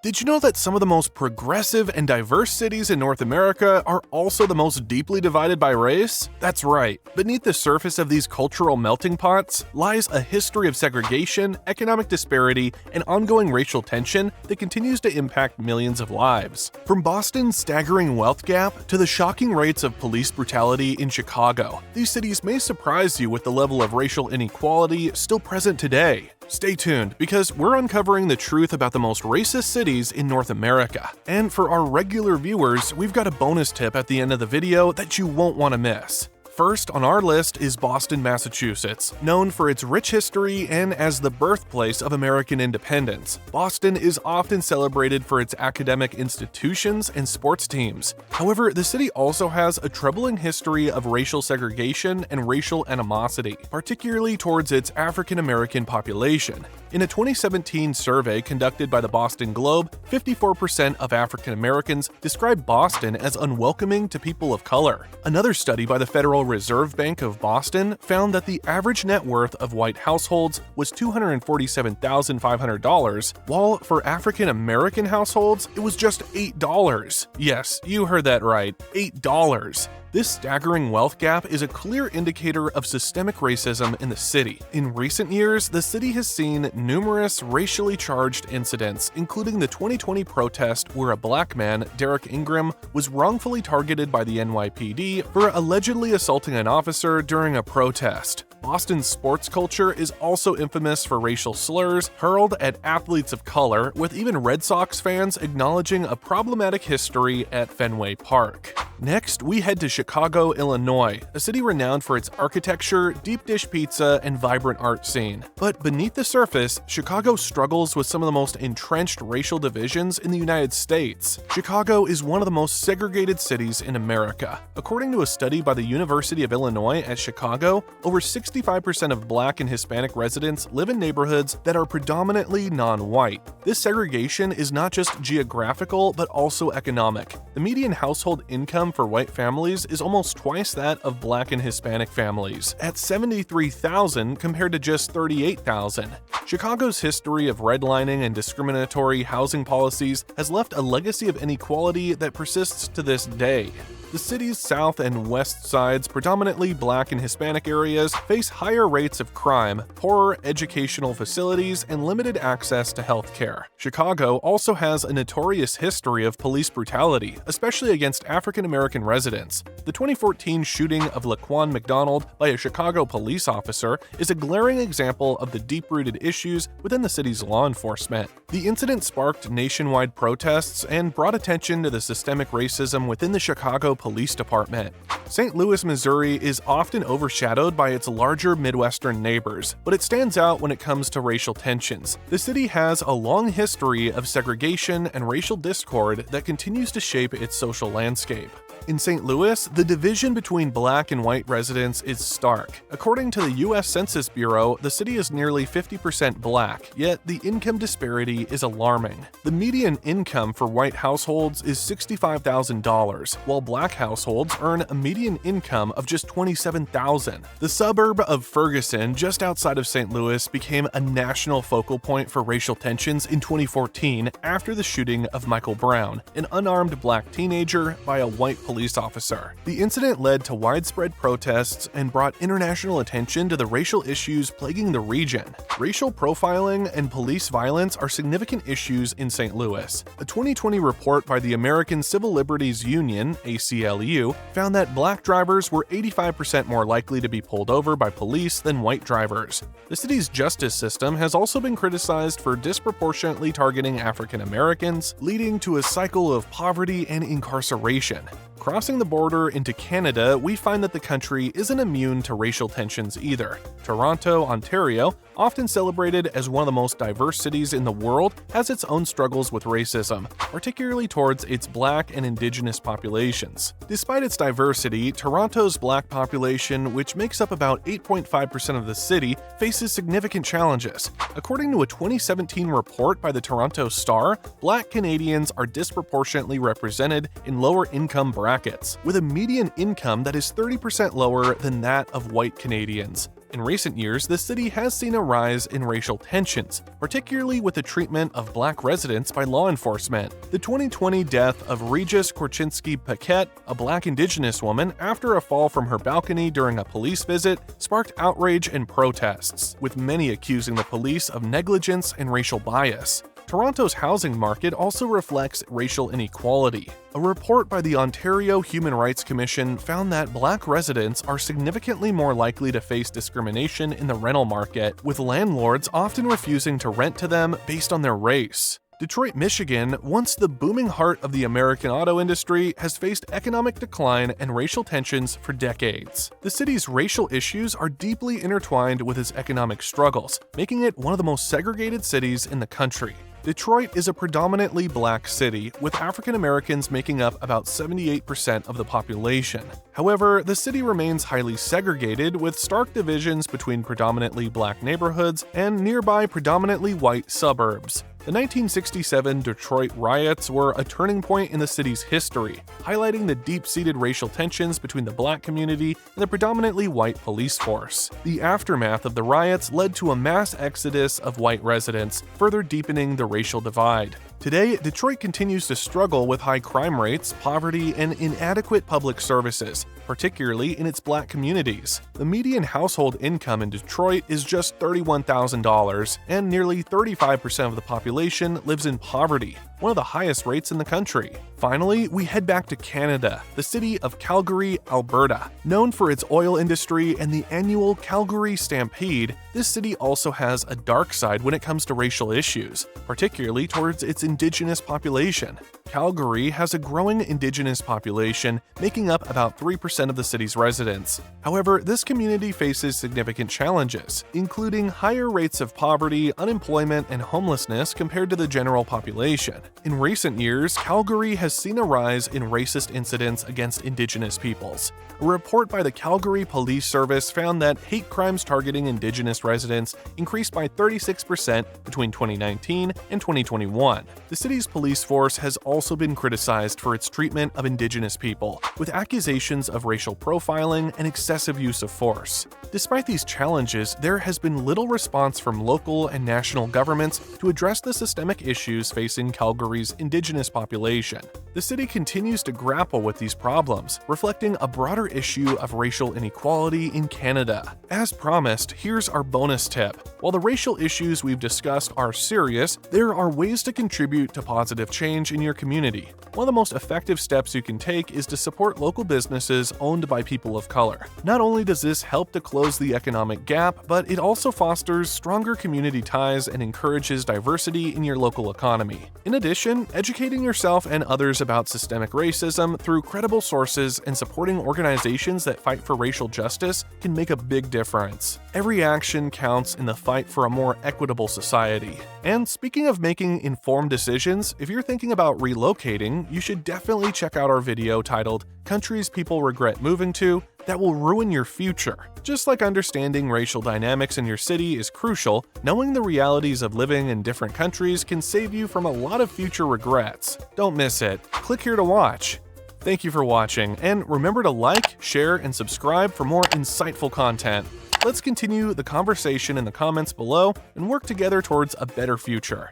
Did you know that some of the most progressive and diverse cities in North America are also the most deeply divided by race? That's right. Beneath the surface of these cultural melting pots lies a history of segregation, economic disparity, and ongoing racial tension that continues to impact millions of lives. From Boston's staggering wealth gap to the shocking rates of police brutality in Chicago, these cities may surprise you with the level of racial inequality still present today. Stay tuned, because we're uncovering the truth about the most racist cities in North America. And for our regular viewers, we've got a bonus tip at the end of the video that you won't want to miss. First on our list is Boston, Massachusetts. Known for its rich history and as the birthplace of American independence, Boston is often celebrated for its academic institutions and sports teams. However, the city also has a troubling history of racial segregation and racial animosity, particularly towards its African American population. In a 2017 survey conducted by the Boston Globe, 54% of African Americans described Boston as unwelcoming to people of color. Another study by the Federal Reserve Bank of Boston found that the average net worth of white households was $247,500, while for African American households, it was just $8. Yes, you heard that right, $8. This staggering wealth gap is a clear indicator of systemic racism in the city. In recent years, the city has seen numerous racially charged incidents, including the 2020 protest where a black man, Derek Ingram, was wrongfully targeted by the NYPD for allegedly assaulting an officer during a protest. Boston's sports culture is also infamous for racial slurs hurled at athletes of color, with even Red Sox fans acknowledging a problematic history at Fenway Park. Next, we head to Chicago, Illinois, a city renowned for its architecture, deep dish pizza, and vibrant art scene. But beneath the surface, Chicago struggles with some of the most entrenched racial divisions in the United States. Chicago is one of the most segregated cities in America. According to a study by the University of Illinois at Chicago, over 65% of Black and Hispanic residents live in neighborhoods that are predominantly non-white. This segregation is not just geographical, but also economic. The median household income for white families is almost twice that of Black and Hispanic families, at $73,000 compared to just $38,000. Chicago's history of redlining and discriminatory housing policies has left a legacy of inequality that persists to this day. The city's south and west sides, predominantly Black and Hispanic areas, face higher rates of crime, poorer educational facilities, and limited access to health care. Chicago also has a notorious history of police brutality, especially against African American residents. The 2014 shooting of Laquan McDonald by a Chicago police officer is a glaring example of the deep-rooted issues within the city's law enforcement. The incident sparked nationwide protests and brought attention to the systemic racism within the Chicago Police Department. St. Louis, Missouri is often overshadowed by its larger Midwestern neighbors, but it stands out when it comes to racial tensions. The city has a long history of segregation and racial discord that continues to shape its social landscape. In St. Louis, the division between Black and white residents is stark. According to the U.S. Census Bureau, the city is nearly 50% Black, yet the income disparity is alarming. The median income for white households is $65,000, while Black households earn a median income of just $27,000. The suburb of Ferguson, just outside of St. Louis, became a national focal point for racial tensions in 2014 after the shooting of Michael Brown, an unarmed Black teenager, by a white police officer. The incident led to widespread protests and brought international attention to the racial issues plaguing the region. Racial profiling and police violence are significant issues in St. Louis. A 2020 report by the American Civil Liberties Union, ACLU, found that Black drivers were 85% more likely to be pulled over by police than white drivers. The city's justice system has also been criticized for disproportionately targeting African Americans, leading to a cycle of poverty and incarceration. Crossing the border into Canada, we find that the country isn't immune to racial tensions either. Toronto, Ontario, often celebrated as one of the most diverse cities in the world, has its own struggles with racism, particularly towards its Black and Indigenous populations. Despite its diversity, Toronto's Black population, which makes up about 8.5% of the city, faces significant challenges. According to a 2017 report by the Toronto Star, Black Canadians are disproportionately represented in lower-income brackets, with a median income that is 30% lower than that of white Canadians. In recent years, the city has seen a rise in racial tensions, particularly with the treatment of black residents by law enforcement. The 2020 death of Regis Korchinski-Paquette, a black indigenous woman, after a fall from her balcony during a police visit, sparked outrage and protests, with many accusing the police of negligence and racial bias. Toronto's housing market also reflects racial inequality. A report by the Ontario Human Rights Commission found that black residents are significantly more likely to face discrimination in the rental market, with landlords often refusing to rent to them based on their race. Detroit, Michigan, once the booming heart of the American auto industry, has faced economic decline and racial tensions for decades. The city's racial issues are deeply intertwined with its economic struggles, making it one of the most segregated cities in the country. Detroit is a predominantly black city, with African Americans making up about 78% of the population. However, the city remains highly segregated, with stark divisions between predominantly black neighborhoods and nearby predominantly white suburbs. The 1967 Detroit riots were a turning point in the city's history, highlighting the deep-seated racial tensions between the black community and the predominantly white police force. The aftermath of the riots led to a mass exodus of white residents, further deepening the racial divide. Today, Detroit continues to struggle with high crime rates, poverty, and inadequate public services, particularly in its black communities. The median household income in Detroit is just $31,000, and nearly 35% of the population lives in poverty, one of the highest rates in the country. Finally, we head back to Canada, the city of Calgary, Alberta. Known for its oil industry and the annual Calgary Stampede, this city also has a dark side when it comes to racial issues, particularly towards its Indigenous population. Calgary has a growing Indigenous population, making up about 3% of the city's residents. However, this community faces significant challenges, including higher rates of poverty, unemployment, and homelessness compared to the general population. In recent years, Calgary has seen a rise in racist incidents against Indigenous peoples. A report by the Calgary Police Service found that hate crimes targeting Indigenous residents increased by 36% between 2019 and 2021. The city's police force has also been criticized for its treatment of Indigenous people, with accusations of racial profiling and excessive use of force. Despite these challenges, there has been little response from local and national governments to address the systemic issues facing Calgary's Indigenous population. The city continues to grapple with these problems, reflecting a broader issue of racial inequality in Canada. As promised, here's our bonus tip. While the racial issues we've discussed are serious, there are ways to contribute to positive change in your community. One of the most effective steps you can take is to support local businesses owned by people of color. Not only does this help to close the economic gap, but it also fosters stronger community ties and encourages diversity in your local economy. In addition, educating yourself and others about systemic racism through credible sources and supporting organizations that fight for racial justice can make a big difference. Every action counts in the fight for a more equitable society. And speaking of making informed decisions, if you're thinking about relocating, you should definitely check out our video titled "Countries People Regret Moving To" that will ruin your future. Just like understanding racial dynamics in your city is crucial, knowing the realities of living in different countries can save you from a lot of future regrets. Don't miss it. Click here to watch. Thank you for watching, and remember to like, share, and subscribe for more insightful content. Let's continue the conversation in the comments below and work together towards a better future.